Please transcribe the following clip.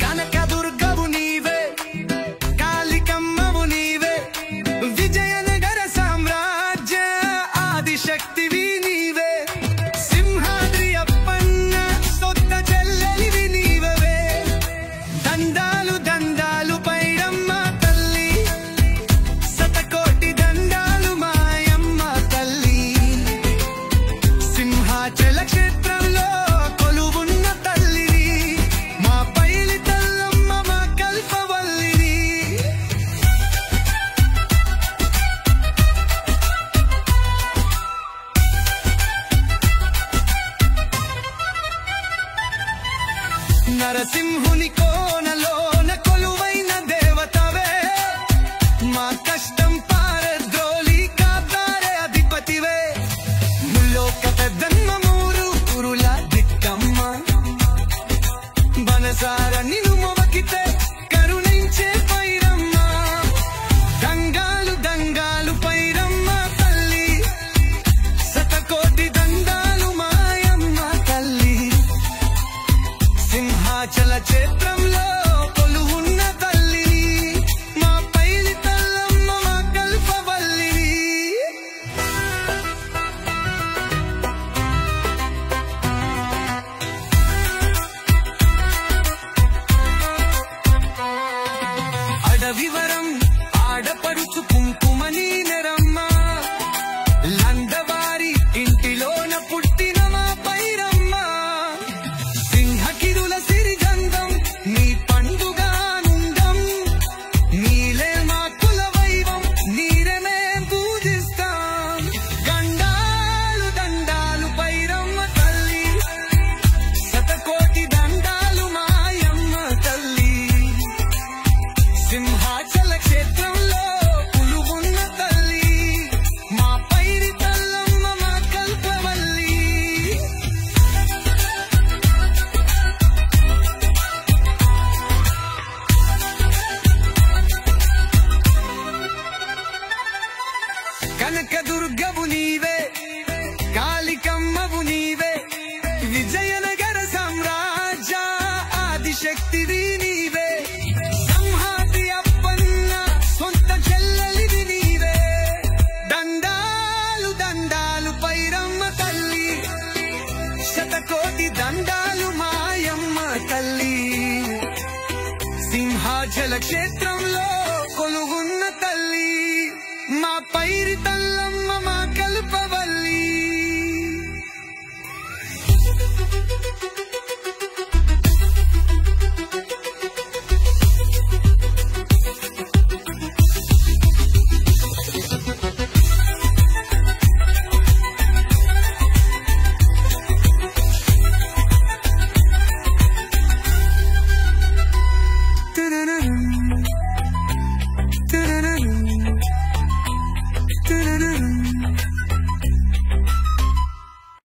కనకదుర్గవు నీవే, కాళికమ్మవు నీవే, విజయనగర సామ్రాజ్య ఆదిశక్తివి నీవే, సింహాద్రి అప్పన్న సొంత చెల్లెలివి నీవే. దండాలు దండాలు పైరమ్మ తల్లి, శతకోటి దండాలు మాయమ్మ తల్లి, సింహాచల క్షేత్రంలో కొలువున్న తల్లిని, మా పైలి తల్లమ్మ మా కల్పవల్లిని. నరసింహుని కోనలోన కొలువైన దేవతవే, మా కష్టం పారద్రోలి కాపాడే అధిపతివే. ముల్లోక పెద్దమ్మ మూరు కురుల దిక్కమ్మ, బనసార నిన్ను మొవకితే కరుణించే పైరమ్మ. దంగాలు దంగాలు పైరమ్మ తల్లి, శతకోటి దండాలు మాయమ్మ తల్లి, సింహాచల క్షేత్రంలో కొలువున్న తల్లిని, మా పైలి తల్లమ్మ మా కల్పవల్లిని. అడవివరం ఆడపడుచు కుంకుమని నెరమ్మ, లందవారి ఇంటిలోన పుట్టిన మా పైరమ్మ. సింహకిరుల సిరిగంధం నీ పండుగానుండం, నీలే మా కుల వైవం, నీరే మేం పూజిస్తాం. గండాలు దండాలు పైరమ్మ తల్లి, శతకోటి దండాలు మాయమ్మ తల్లి, సింహాచల క్షేత్రంలో కొలువున్న తల్లి, మా పైరి తల్లమ్మ మా కల్పవల్లి. కనకదుర్గవు నీవే, కాళికమ్మవు నీవే, విజయనగర సామ్రాజ్య ఆదిశక్తివి నీవే, సింహాద్రి అప్పన్న సొంత చెల్లెలివి నీవే. దండాలు దండాలు పైరమ్మ తల్లి, శతకోటి దండాలు మాయమ్మ తల్లి, సింహాచల క్షేత్ర